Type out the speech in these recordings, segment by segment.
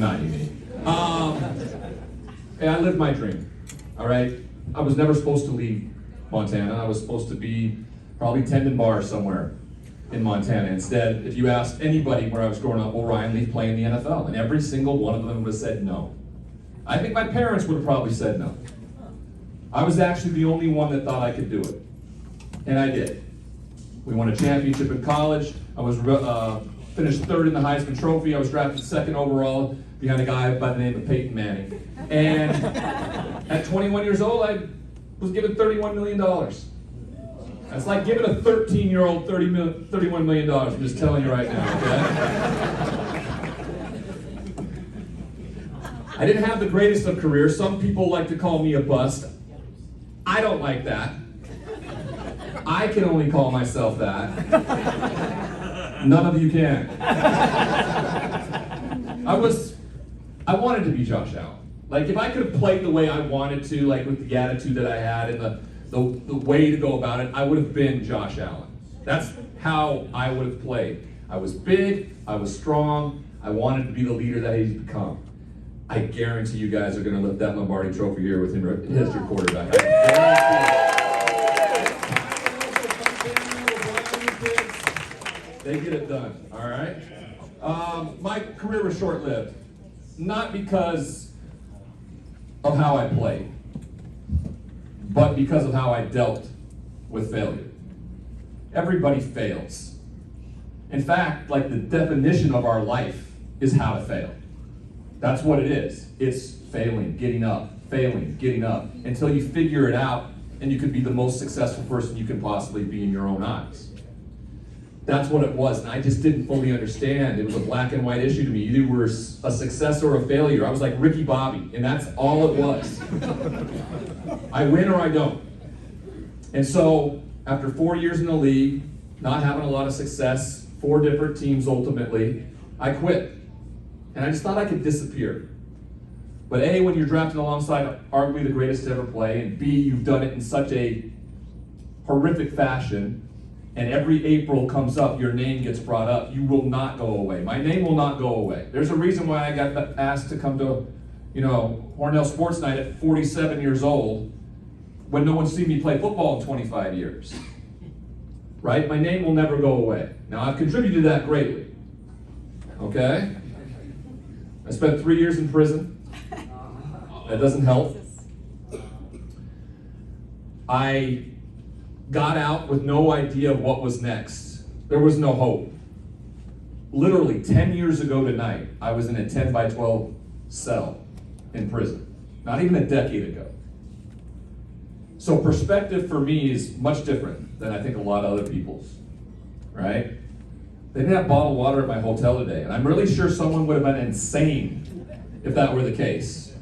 not unique. And I lived my dream, all right? I was never supposed to leave Montana. I was supposed to be probably tending bars somewhere in Montana. Instead, if you asked anybody where I was growing up, will Ryan leave playing in the NFL? And every single one of them would have said no. I think my parents would have probably said no. I was actually the only one that thought I could do it. And I did. We won a championship in college. I was finished third in the Heisman Trophy. I was drafted second overall behind a guy by the name of Peyton Manning. And at 21 years old, I was given $31 million. That's like giving a 13-year-old $31 million. I'm just telling you right now, okay? I didn't have the greatest of careers. Some people like to call me a bust. I don't like that. I can only call myself that. None of you can. I wanted to be Josh Allen. Like, if I could have played the way I wanted to, like with the attitude that I had and the way to go about it, I would have been Josh Allen. That's how I would have played. I was big, I was strong, I wanted to be the leader that he's become. I guarantee you guys are going to lift that Lombardi Trophy here with him as your quarterback. They get it done, all right? My career was short-lived, not because of how I played, but because of how I dealt with failure. Everybody fails. In fact, like the definition of our life is how to fail. That's what it is. It's failing, getting up, until you figure it out and you can be the most successful person you can possibly be in your own eyes. That's what it was, and I just didn't fully understand. It was a black and white issue to me. Either you were a success or a failure. I was like Ricky Bobby, and that's all it was. I win or I don't. And so, after 4 years in the league, not having a lot of success, 4 different teams ultimately, I quit. And I just thought I could disappear. But A, when you're drafted alongside arguably the greatest to ever play, and B, you've done it in such a horrific fashion, and every April comes up, your name gets brought up, you will not go away. My name will not go away. There's a reason why I got asked to come to, Hornell Sports Night at 47 years old, when no one's seen me play football in 25 years. Right? My name will never go away. Now, I've contributed to that greatly. Okay? I spent 3 years in prison. That doesn't help. I got out with no idea of what was next. There was no hope. Literally 10 years ago tonight, I was in a 10 by 12 cell in prison. Not even a decade ago. So perspective for me is much different than I think a lot of other people's, right? They didn't have bottled water at my hotel today, and I'm really sure someone would have been insane if that were the case.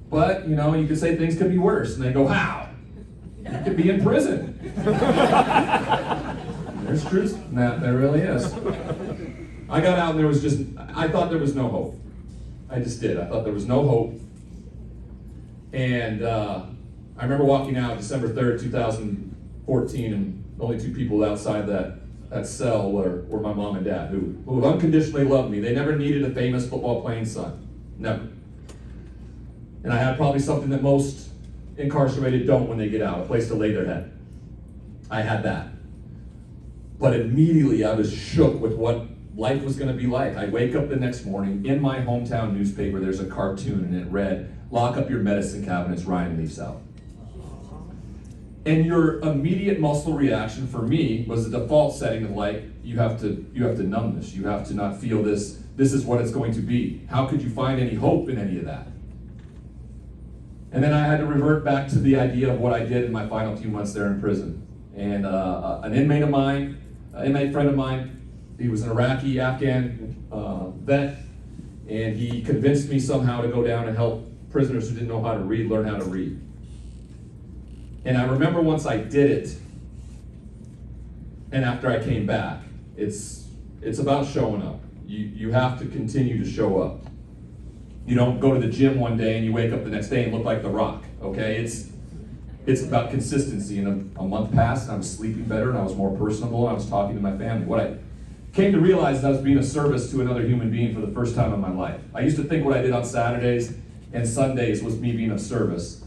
But, you could say things could be worse, and they go, how? You could be in prison. There's truth in that, there really is. I got out and I thought there was no hope. I just did. I thought there was no hope. And I remember walking out December 3rd, 2014, and only 2 people outside that cell were my mom and dad, who unconditionally loved me. They never needed a famous football playing son. Never. And I had probably something that most incarcerated don't when they get out, a place to lay their head. I had that. But immediately I was shook with what life was going to be like. I wake up the next morning, in my hometown newspaper, there's a cartoon, and it read, "Lock up your medicine cabinets, Ryan leaves out." And your immediate muscle reaction for me was the default setting of like, you have to numb this. You have to not feel this. This is what it's going to be. How could you find any hope in any of that? And then I had to revert back to the idea of what I did in my final few months there in prison. And an inmate friend of mine, he was an Iraqi, Afghan vet, and he convinced me somehow to go down and help prisoners who didn't know how to read learn how to read. And I remember once I did it, and after I came back, it's about showing up. You have to continue to show up. You don't go to the gym one day and you wake up the next day and look like The Rock, okay? It's about consistency. And a month passed and I was sleeping better and I was more personable and I was talking to my family. What I came to realize that I was being of service to another human being for the first time in my life. I used to think what I did on Saturdays and Sundays was me being of service.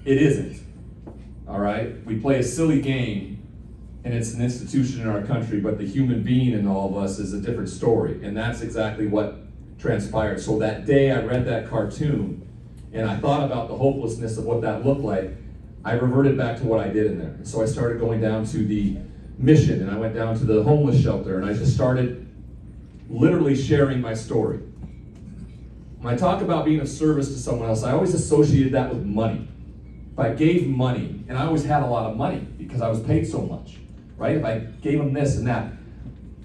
It isn't, all right? We play a silly game, and it's an institution in our country, but the human being in all of us is a different story, and that's exactly what transpired. So that day I read that cartoon, and I thought about the hopelessness of what that looked like. I reverted back to what I did in there. And so I started going down to the mission, and I went down to the homeless shelter, and I just started literally sharing my story. When I talk about being of service to someone else, I always associated that with money. If I gave money, and I always had a lot of money because I was paid so much, right? If I gave them this and that.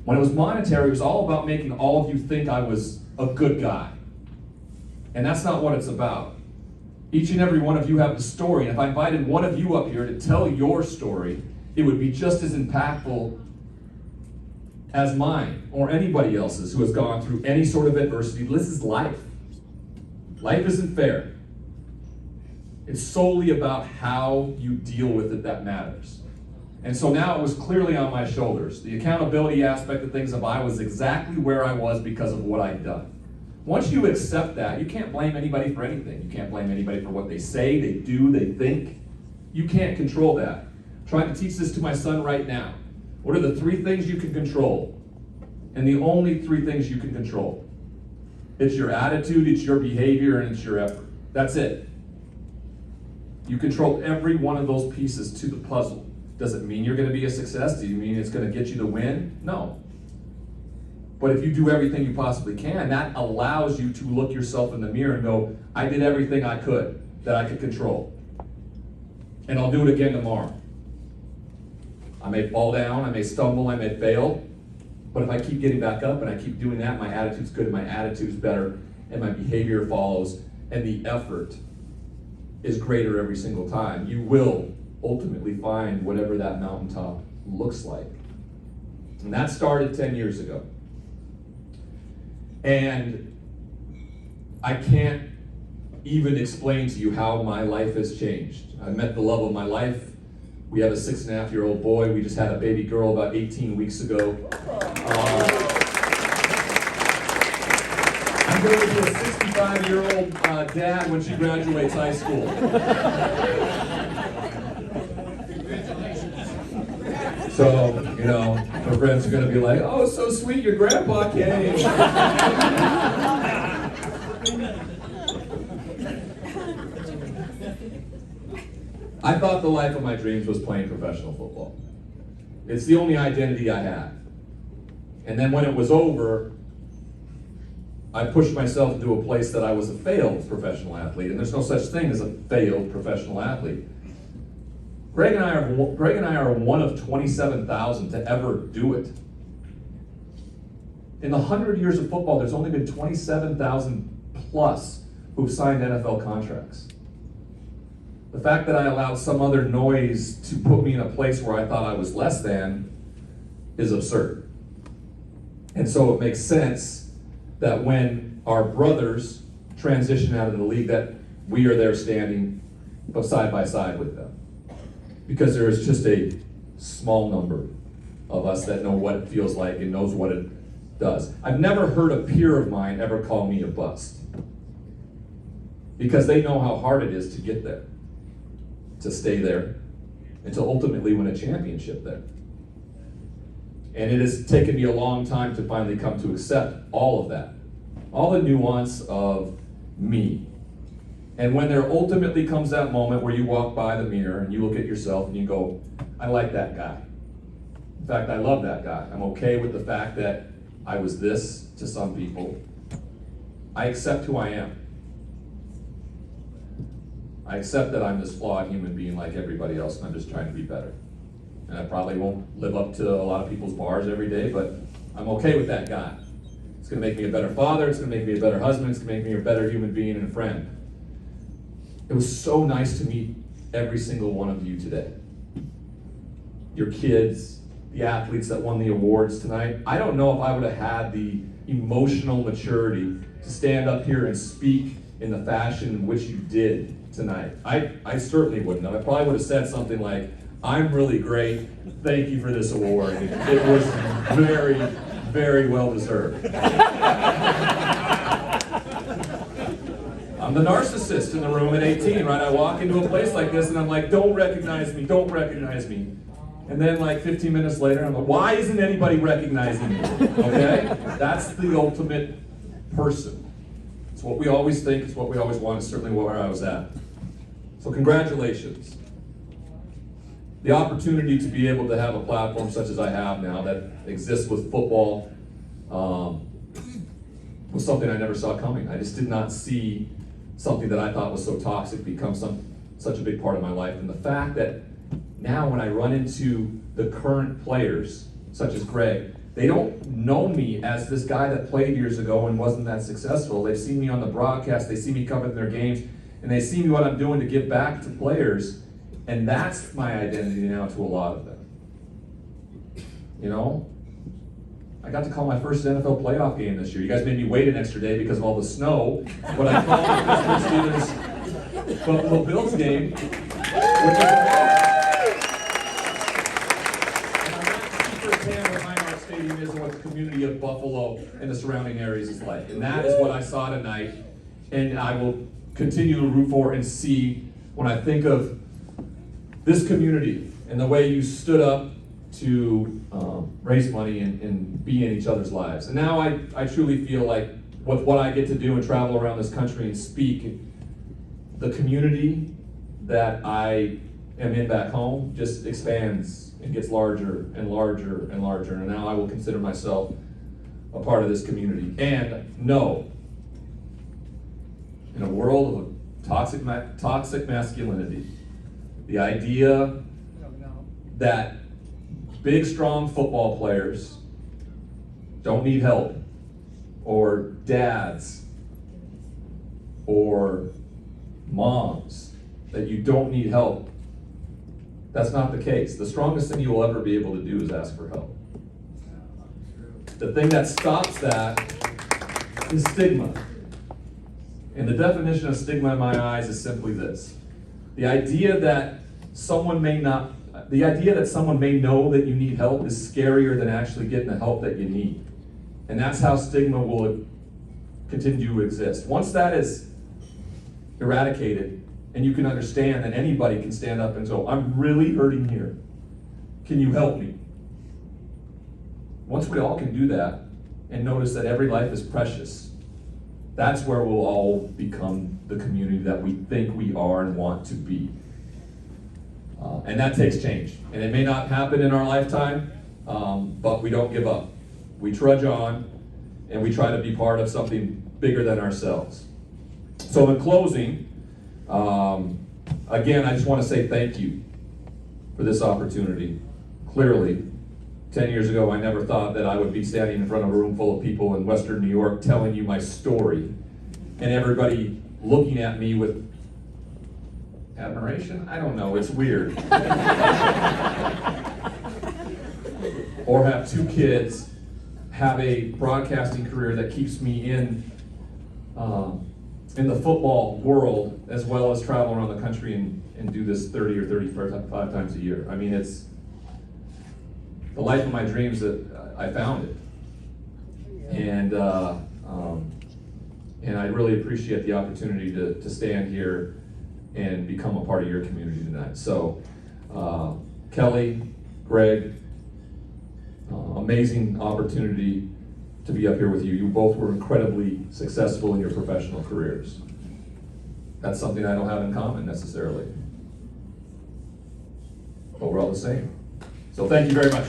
When it was monetary, it was all about making all of you think I was a good guy. And that's not what it's about. Each and every one of you have a story, and if I invited one of you up here to tell your story, it would be just as impactful as mine or anybody else's who has gone through any sort of adversity. This is life. Life isn't fair. It's solely about how you deal with it that matters. And so now it was clearly on my shoulders. The accountability aspect of things, if I was exactly where I was because of what I'd done. Once you accept that, you can't blame anybody for anything. You can't blame anybody for what they say, they do, they think. You can't control that. I'm trying to teach this to my son right now. What are the 3 things you can control? And the only 3 things you can control. It's your attitude, it's your behavior, and it's your effort. That's it. You control every one of those pieces to the puzzle. Does it mean you're going to be a success? Do you mean it's going to get you the win? No. But if you do everything you possibly can, that allows you to look yourself in the mirror and go, I did everything I could that I could control. And I'll do it again tomorrow. I may fall down, I may stumble, I may fail, but if I keep getting back up and I keep doing that, my attitude's good, my attitude's better, and my behavior follows, and the effort is greater every single time, you will ultimately find whatever that mountaintop looks like. And that started 10 years ago. And I can't even explain to you how my life has changed. I met the love of my life. We have a 6.5-year-old boy. We just had a baby girl about 18 weeks ago. I'm going to be a 65-year-old dad when she graduates high school. So, you know, her friends are going to be like, oh, so sweet, your grandpa came. I thought the life of my dreams was playing professional football. It's the only identity I had. And then when it was over, I pushed myself into a place that I was a failed professional athlete, and there's no such thing as a failed professional athlete. Greg and I are one of 27,000 to ever do it. In the 100 years of football, there's only been 27,000 plus who've signed NFL contracts. The fact that I allowed some other noise to put me in a place where I thought I was less than is absurd. And so it makes sense that when our brothers transition out of the league, that we are there standing side by side with them. Because there is just a small number of us that know what it feels like and knows what it does. I've never heard a peer of mine ever call me a bust. Because they know how hard it is to get there, to stay there, and to ultimately win a championship there. And it has taken me a long time to finally come to accept all of that, all the nuance of me. And when there ultimately comes that moment where you walk by the mirror and you look at yourself and you go, I like that guy. In fact, I love that guy. I'm okay with the fact that I was this to some people. I accept who I am. I accept that I'm this flawed human being like everybody else, and I'm just trying to be better. And I probably won't live up to a lot of people's bars every day, but I'm okay with that guy. It's gonna make me a better father, it's gonna make me a better husband, it's gonna make me a better human being and a friend. It was so nice to meet every single one of you today. Your kids, the athletes that won the awards tonight. I don't know if I would have had the emotional maturity to stand up here and speak in the fashion in which you did tonight. I certainly wouldn't have. I probably would have said something like, I'm really great. Thank you for this award. It was very, very well deserved. I'm the narcissist in the room at 18, right? I walk into a place like this and I'm like, don't recognize me, don't recognize me. And then like 15 minutes later, I'm like, why isn't anybody recognizing me? Okay? That's the ultimate person. It's what we always think, it's what we always want, it's certainly where I was at. So congratulations. The opportunity to be able to have a platform such as I have now that exists with football was something I never saw coming. I just did not see something that I thought was so toxic become such a big part of my life. And the fact that now when I run into the current players, such as Greg, they don't know me as this guy that played years ago and wasn't that successful. They've seen me on the broadcast, they see me covering their games, and they see me what I'm doing to give back to players. And that's my identity now to a lot of them. You know? I got to call my first NFL playoff game this year. You guys made me wait an extra day because of all the snow, but I called the Pittsburgh Steelers Buffalo Bills game, which was and I'm not super fan of what Highmark Stadium is and what the community of Buffalo and the surrounding areas is like. And that is what I saw tonight, and I will continue to root for and see when I think of this community and the way you stood up to raise money and be in each other's lives. And now I truly feel like with what I get to do and travel around this country and speak, the community that I am in back home just expands and gets larger and larger and larger. And now I will consider myself a part of this community. And no, in a world of toxic masculinity, the idea that big, strong football players don't need help, or dads, or moms, that you don't need help, that's not the case. The strongest thing you will ever be able to do is ask for help. The thing that stops that is stigma. And the definition of stigma in my eyes is simply this. The idea that someone may know that you need help is scarier than actually getting the help that you need. And that's how stigma will continue to exist. Once that is eradicated, and you can understand that anybody can stand up and go, I'm really hurting here. Can you help me? Once we all can do that and notice that every life is precious, that's where we'll all become the community that we think we are and want to be. And that takes change. And it may not happen in our lifetime, but we don't give up. We trudge on, and we try to be part of something bigger than ourselves. So in closing, again, I just want to say thank you for this opportunity. Clearly, 10 years ago, I never thought that I would be standing in front of a room full of people in Western New York telling you my story, and everybody looking at me with admiration? I don't know, it's weird. Or have two kids, have a broadcasting career that keeps me in the football world, as well as travel around the country and do this 30 or 35 times a year. I mean, it's the life of my dreams that I found it. And I really appreciate the opportunity to stand here and become a part of your community tonight. So, Kelly, Greg, amazing opportunity to be up here with you. You both were incredibly successful in your professional careers. That's something I don't have in common necessarily. But we're all the same. So thank you very much.